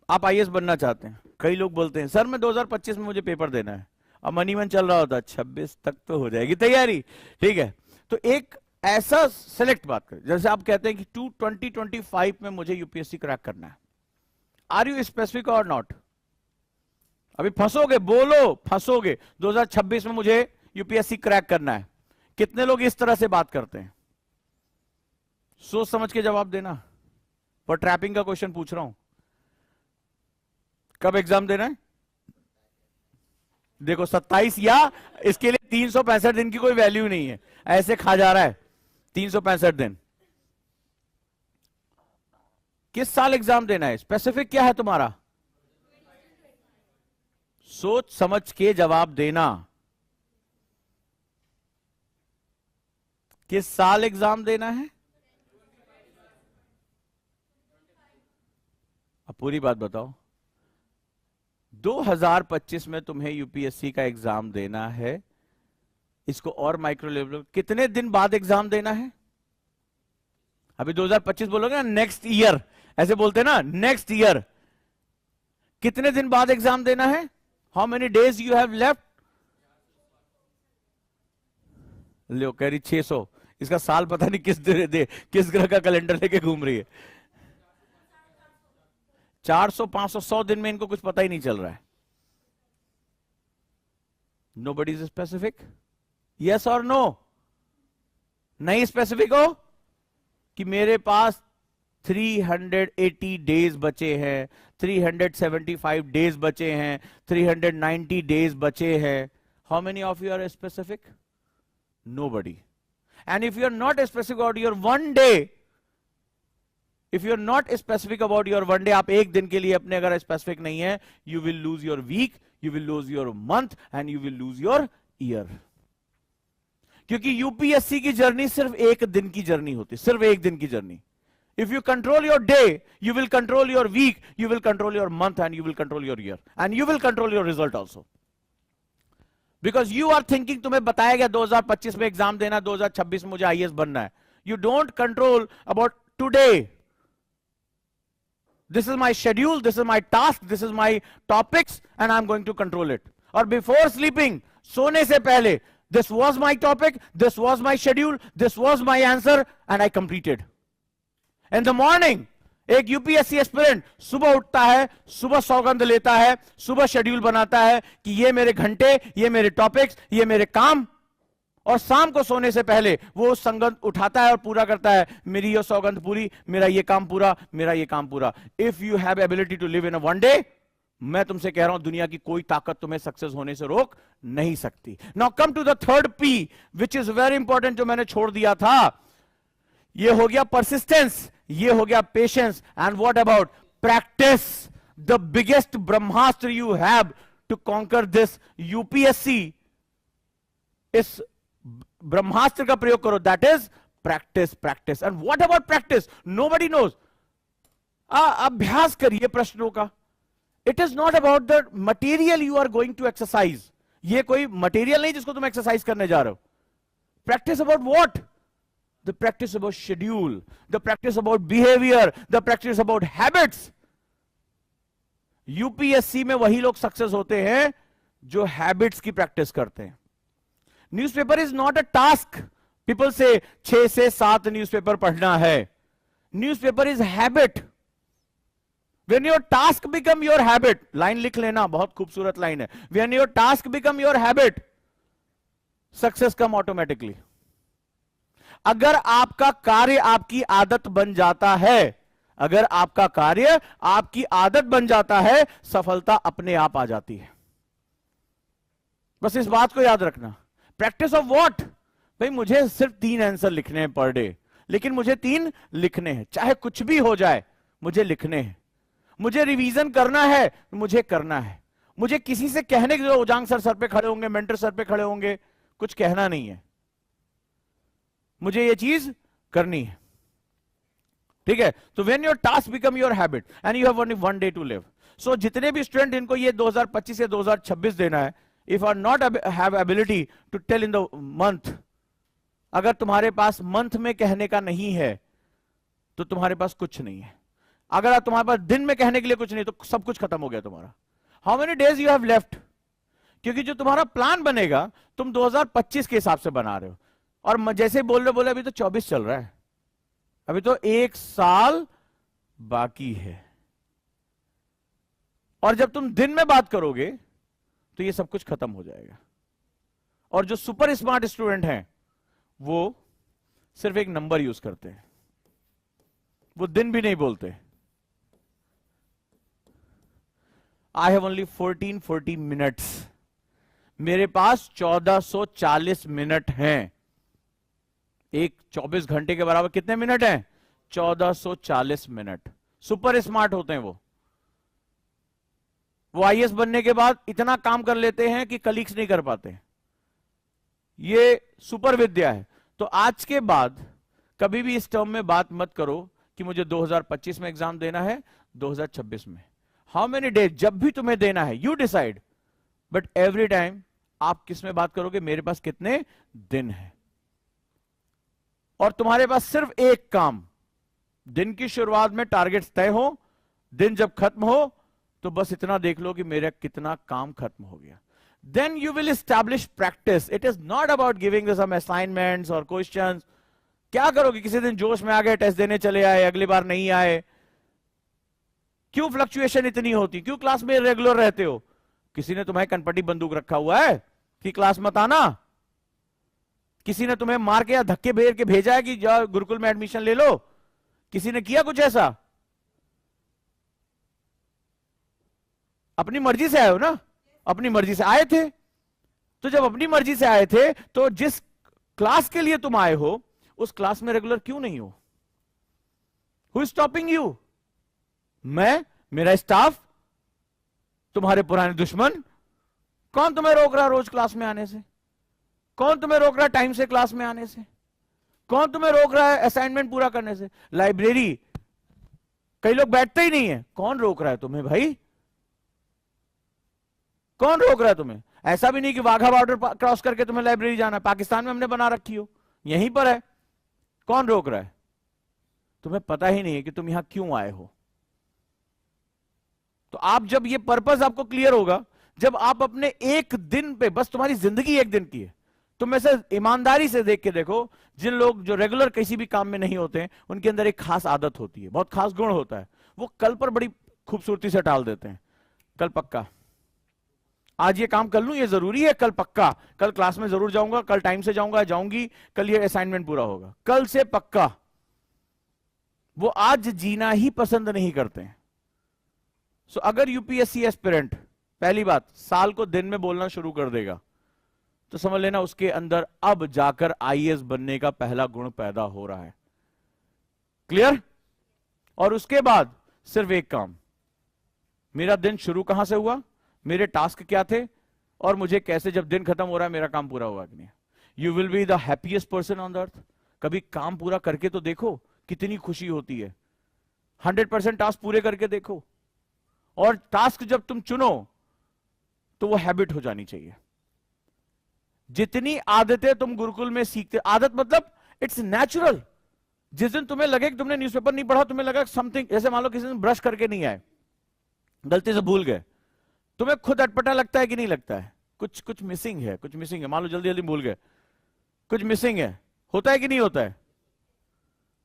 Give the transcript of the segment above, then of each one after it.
आप आईएएस बनना चाहते हैं, कई लोग बोलते हैं सर मैं 2025 में मुझे पेपर देना है, अब मनी मन चल रहा होता है 26 तक तो हो जाएगी तैयारी, ठीक है। तो एक ऐसा सेलेक्ट बात करें, जैसे आप कहते हैं कि 2025 में मुझे यूपीएससी क्रैक करना है, आर यू स्पेसिफिक और नॉट? अभी फंसोगे, बोलो फंसोगे। 2026 में मुझे यूपीएससी क्रैक करना है, कितने लोग इस तरह से बात करते हैं? सोच समझ के जवाब देना, पर ट्रैपिंग का क्वेश्चन पूछ रहा हूं। कब एग्जाम देना है? देखो 27 या इसके लिए 365 दिन की कोई वैल्यू नहीं है, ऐसे खा जा रहा है 365 दिन। किस साल एग्जाम देना है? स्पेसिफिक क्या है तुम्हारा? सोच समझ के जवाब देना। किस साल एग्जाम देना है? अब पूरी बात बताओ। 2025 में तुम्हें यूपीएससी का एग्जाम देना है, इसको और माइक्रो लेवल कितने दिन बाद एग्जाम देना है? अभी 2025 बोलोगे ना, नेक्स्ट ईयर ऐसे बोलते ना, नेक्स्ट ईयर। कितने दिन बाद एग्जाम देना है? How many days you have left? लो कह रही 600, इसका साल पता नहीं किस ग्रह का कैलेंडर लेके घूम रही है। 400 500 100 दिन में इनको कुछ पता ही नहीं चल रहा है। नोबडी इज स्पेसिफिक, यस और नो? नहीं स्पेसिफिक हो कि मेरे पास 380 डेज बचे हैं, 375 डेज बचे हैं, 390 डेज बचे हैं। How many of you are specific? Nobody. And if you are not specific about your one day, if you are not specific about your one day, आप एक दिन के लिए अपने अगर स्पेसिफिक नहीं है, you will lose your week, you will lose your month and you will lose your year. क्योंकि यूपीएससी की जर्नी सिर्फ एक दिन की जर्नी होती है, सिर्फ एक दिन की journey. If you control your day, you will control your week, you will control your month and you will control your year and you will control your result also. Because you are thinking, तुम्हें बताया गया 2025 में exam देना, 2026 में मुझे IAS बनना है। You don't control about today. This is my schedule, this is my task, this is my topics and I'm going to control it. और before sleeping, सोने से पहले, this was my topic, this was my schedule, this was my answer and I completed. In the morning, एक UPSC aspirant सुबह उठता है, सुबह सौगंध लेता है, सुबह शेड्यूल बनाता है कि ये मेरे घंटे, ये मेरे टॉपिक्स, ये मेरे काम, और शाम को सोने से पहले वो संगंध उठाता है और पूरा करता है, मेरी ये सौगंध पूरी, मेरा ये काम पूरा, मेरा ये काम पूरा। If you have ability to live in a one day, मैं तुमसे कह रहा हूं दुनिया की कोई ताकत तुम्हें सक्सेस होने से रोक नहीं सकती। Now come to the third P which is very important, जो मैंने छोड़ दिया था। ये हो गया परसिस्टेंस, ये हो गया patience, and what about practice? The biggest brahmastra you have to conquer this UPSC, इस ब्रह्मास्त्र का प्रयोग करो, that is practice. Practice and what about practice? Nobody knows. अभ्यास करिए प्रश्नों का। It is not about the material you are going to exercise, ये कोई मटेरियल नहीं जिसको तुम एक्सरसाइज करने जा रहे हो। Practice about what? The practice about schedule, the practice about behaviour, the practice about habits. UPSC में वही लोग सक्सेस होते हैं जो हैबिट्स की प्रैक्टिस करते हैं। Newspaper is not a task. People से 6 से 7 न्यूज़पेपर पढ़ना है। Newspaper is habit. When your task become your habit, line लिख लेना, बहुत खूबसूरत लाइन है। When your task become your habit, success come automatically. अगर आपका कार्य आपकी आदत बन जाता है, अगर आपका कार्य आपकी आदत बन जाता है, सफलता अपने आप आ जाती है। बस इस बात को याद रखना। Practice of what? भाई मुझे सिर्फ 3 आंसर लिखने हैं पर डे, लेकिन मुझे 3 लिखने हैं, चाहे कुछ भी हो जाए मुझे लिखने हैं। मुझे रिवीजन करना है, मुझे करना है। मुझे किसी से कहने की, उजांग सर पे खड़े होंगे, मेंटर सर पे खड़े होंगे, कुछ कहना नहीं है, मुझे ये चीज करनी है। ठीक है? तो when your task become your habit and you have only one day to live. So जितने भी स्टूडेंट इनको ये 2025 या 2026 देना है, if are not have ability to tell in the month, अगर तुम्हारे पास मंथ में कहने का नहीं है तो तुम्हारे पास कुछ नहीं है। अगर आप तुम्हारे पास दिन में कहने के लिए कुछ नहीं तो सब कुछ खत्म हो गया तुम्हारा। How many days you have left? क्योंकि जो तुम्हारा प्लान बनेगा तुम 2025 के हिसाब से बना रहे हो, और जैसे बोले अभी तो 24 चल रहा है, अभी तो 1 साल बाकी है। और जब तुम दिन में बात करोगे तो ये सब कुछ खत्म हो जाएगा। और जो सुपर स्मार्ट स्टूडेंट हैं वो सिर्फ एक नंबर यूज करते हैं, वो दिन भी नहीं बोलते। आई हैव ओनली 1440 मिनट्स, मेरे पास 1440 मिनट हैं। एक 24 घंटे के बराबर कितने मिनट हैं? 1440 मिनट। सुपर स्मार्ट होते हैं वो आईएएस बनने के बाद इतना काम कर लेते हैं कि कलीग्स नहीं कर पाते। ये सुपर विद्या है। तो आज के बाद कभी भी इस टर्म में बात मत करो कि मुझे 2025 में एग्जाम देना है, 2026 में। हाउ मेनी डेज, जब भी तुम्हें देना है you decide, but every time आप किस में बात करोगे? मेरे पास कितने दिन हैं। और तुम्हारे पास सिर्फ एक काम, दिन की शुरुआत में टारगेट्स तय हो, दिन जब खत्म हो तो बस इतना देख लो कि मेरा कितना काम खत्म हो गया। Then you will establish practice. It is not about giving some assignments or questions. क्या करोगे? किसी दिन जोश में आ गए, टेस्ट देने चले आए, अगली बार नहीं आए। क्यों फ्लक्चुएशन इतनी होती? क्यों क्लास में रेगुलर रहते हो? किसी ने तुम्हें कनपटी बंदूक रखा हुआ है कि क्लास मत आना? किसी ने तुम्हें मार के या धक्के भेज के भेजा है कि जाओ गुरुकुल में एडमिशन ले लो? किसी ने किया कुछ ऐसा? अपनी मर्जी से आए हो ना? अपनी मर्जी से आए थे। तो जब अपनी मर्जी से आए थे तो जिस क्लास के लिए तुम आए हो उस क्लास में रेगुलर क्यों नहीं हो? Who is stopping you? मैं, मेरा स्टाफ, तुम्हारे पुराने दुश्मन? कौन तुम्हें रोक रहा रोज क्लास में आने से? कौन तुम्हें रोक रहा टाइम से क्लास में आने से? कौन तुम्हें रोक रहा है असाइनमेंट पूरा करने से? लाइब्रेरी कई लोग बैठते ही नहीं है, कौन रोक रहा है तुम्हें भाई? कौन रोक रहा है तुम्हें? ऐसा भी नहीं कि वाघा बॉर्डर क्रॉस करके तुम्हें लाइब्रेरी जाना है, पाकिस्तान में हमने बना रखी हो, यहीं पर है। कौन रोक रहा है? तुम्हें पता ही नहीं है कि तुम यहां क्यों आए हो। तो आप जब ये पर्पस आपको क्लियर होगा, जब आप अपने एक दिन पे, बस तुम्हारी जिंदगी एक दिन की है, तुम ऐसे ईमानदारी से देख के देखो, जिन लोग जो रेगुलर किसी भी काम में नहीं होते हैं उनके अंदर एक खास आदत होती है, बहुत खास गुण होता है, वो कल पर बड़ी खूबसूरती से टाल देते हैं। कल पक्का, आज ये काम कर लूं, ये जरूरी है, कल पक्का, कल क्लास में जरूर जाऊंगा, कल टाइम से जाऊंगा, जाऊंगी, कल ये असाइनमेंट पूरा होगा, कल से पक्का। वो आज जीना ही पसंद नहीं करते हैं। सो अगर यूपीएससी एस्पिरेंट पहली बात साल को दिन में बोलना शुरू कर देगा तो समझ लेना उसके अंदर अब जाकर आईएएस बनने का पहला गुण पैदा हो रहा है। क्लियर? और उसके बाद सिर्फ एक काम, मेरा दिन शुरू कहां से हुआ, मेरे टास्क क्या थे, और मुझे कैसे जब दिन खत्म हो रहा है मेरा काम पूरा हुआ कि नहीं। You will be the happiest person on the earth. कभी काम पूरा करके तो देखो कितनी खुशी होती है। 100% टास्क पूरे करके देखो, और टास्क जब तुम चुनो तो वो हैबिट हो जानी चाहिए। जितनी आदतें तुम गुरुकुल में सीखते, आदत मतलब इट्स नेचुरल। जिस दिन तुम्हें लगे कि तुमने न्यूज़पेपर नहीं पढ़ा, तुम्हें लगा समथिंग, जैसे मान लो किसी दिन ब्रश करके नहीं आए, गलती से भूल गए, तुम्हें खुद अटपटा लगता है कि नहीं लगता है? कुछ मिसिंग है, कुछ मिसिंग है। मान लो जल्दी जल्दी भूल गए, कुछ मिसिंग है, होता है कि नहीं होता है?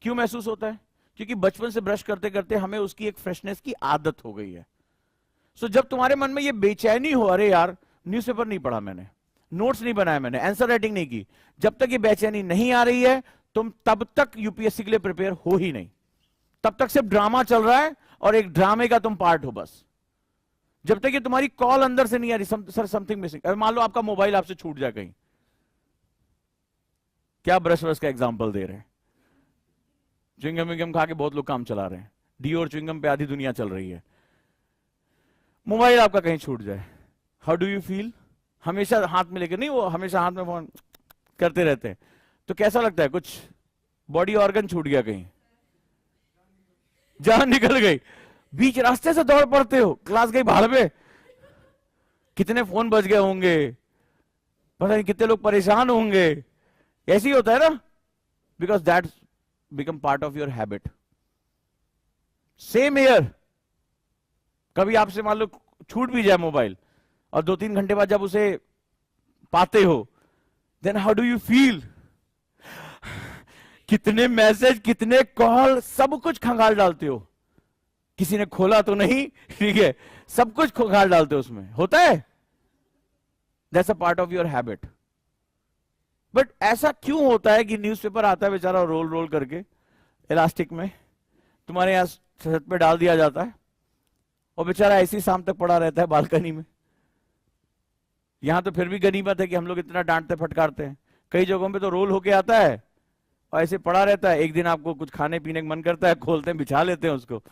क्यों महसूस होता है? क्योंकि बचपन से ब्रश करते करते हमें उसकी एक फ्रेशनेस की आदत हो गई है। सो जब तुम्हारे मन में ये बेचैनी हो, अरे यार न्यूज़पेपर नहीं पढ़ा मैंने, नोट्स नहीं बनाया मैंने, आंसर राइटिंग नहीं की, जब तक ये बेचैनी नहीं आ रही है तुम तब तक यूपीएससी के लिए प्रिपेयर हो ही नहीं। तब तक सिर्फ ड्रामा चल रहा है और एक ड्रामे का तुम पार्ट हो बस। जब तक ये तुम्हारी कॉल अंदर से नहीं आ रही, सर समथिंग मिसिंग। अब मान लो आपका मोबाइल आपसे छूट जाए कहीं, क्या ब्रश ब्रश का एग्जांपल दे रहे हैं, च्युइंगम विंगम खा के बहुत लोग काम चला रहे हैं, डी और च्युइंगम पे आधी दुनिया चल रही है। मोबाइल आपका कहीं छूट जाए, हाउ डू यू फील? हमेशा हाथ में लेकर नहीं, वो हमेशा हाथ में फोन करते रहते हैं, तो कैसा लगता है? कुछ बॉडी ऑर्गन छूट गया कहीं, जान निकल गई, बीच रास्ते से दौड़ पड़ते हो, क्लास गई भाड़ में, कितने फोन बज गए होंगे, पता नहीं कितने लोग परेशान होंगे। ऐसे ही होता है ना, because that become part of your habit. Same year. कभी आपसे मान लो छूट भी जाए मोबाइल और 2-3 घंटे बाद जब उसे पाते हो, then how do you feel? कितने मैसेज, कितने कॉल, सब कुछ खंगाल डालते हो। किसी ने खोला तो नहीं, ठीक है, सब कुछ खंगाल डालते हो उसमें। होता है? That's a part of your habit. But ऐसा क्यों होता है कि न्यूज़पेपर आता है बेचारा रोल रोल करके इलास्टिक में, तुम्हारे यहां छत पे डाल दिया जाता है और बेचारा ऐसी शाम तक पड़ा रहता है बालकनी में। यहां तो फिर भी गनीमत है कि हम लोग इतना डांटते फटकारते हैं। कई जगहों पे तो रोल होके आता है और ऐसे पड़ा रहता है। एक दिन आपको कुछ खाने पीने का मन करता है, खोलते हैं, बिछा लेते हैं उसको,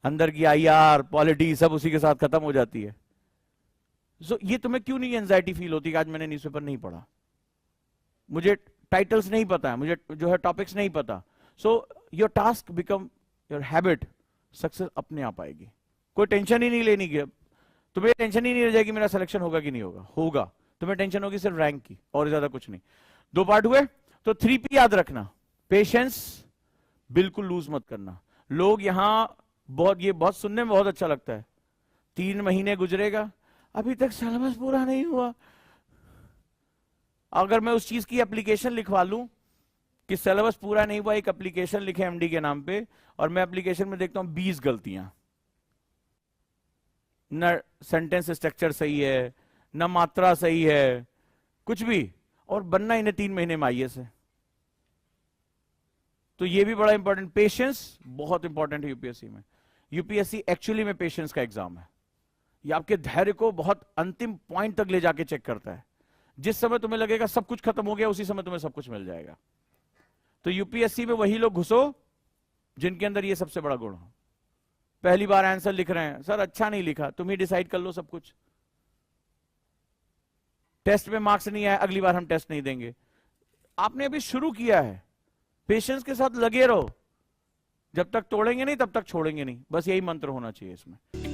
अंदर की IR पॉलिटी सब उसी के साथ खत्म हो जाती है। सो ये तुम्हें क्यों नहीं एंजाइटी फील होती कि आज मैंने न्यूज़पेपर नहीं पढ़ा, मुझे टाइटल्स नहीं पता है, मुझे जो है टॉपिक्स नहीं पता। So your task become your habit, success अपने आप आएगी। कोई टेंशन ही नहीं लेनी की। तुम्हें टेंशन ही नहीं रह जाएगी मेरा सिलेक्शन होगा कि नहीं होगा, होगा। तुम्हें टेंशन होगी सिर्फ रैंक की, और ज्यादा कुछ नहीं। 2 पार्ट हुए। तो 3P याद रखना। पेशेंस, बिल्कुल लूज मत करना। लोग यहां ये बहुत सुनने में बहुत अच्छा लगता है, 3 महीने गुजरेगा, अभी तक सिलेबस पूरा नहीं हुआ। अगर मैं उस चीज की एप्लीकेशन लिखवा लूं कि सिलेबस पूरा नहीं हुआ, एक एप्लीकेशन लिखे MD के नाम पे, और मैं एप्लीकेशन में देखता हूं 20 गलतियां, न सेंटेंस स्ट्रक्चर सही है, न मात्रा सही है, कुछ भी, और बनना इन्हें 3 महीने में IAS है। तो ये भी बड़ा इंपॉर्टेंट, पेशेंस बहुत इंपॉर्टेंट है यूपीएससी में। यूपीएससी एक्चुअली में पेशेंस का एग्जाम है। ये आपके धैर्य को बहुत अंतिम पॉइंट तक ले जाके चेक करता है। जिस समय तुम्हें लगेगा सब कुछ खत्म हो गया, उसी समय तुम्हें सब कुछ मिल जाएगा। तो यूपीएससी में वही लोग घुसो जिनके अंदर ये सबसे बड़ा गुण हो। पहली बार आंसर लिख रहे हैं, सर अच्छा नहीं लिखा, तुम ही डिसाइड कर लो सब कुछ। टेस्ट में मार्क्स नहीं आया, अगली बार हम टेस्ट नहीं देंगे। आपने अभी शुरू किया है, पेशेंस के साथ लगे रहो। जब तक तोड़ेंगे नहीं तब तक छोड़ेंगे नहीं, बस यही मंत्र होना चाहिए इसमें।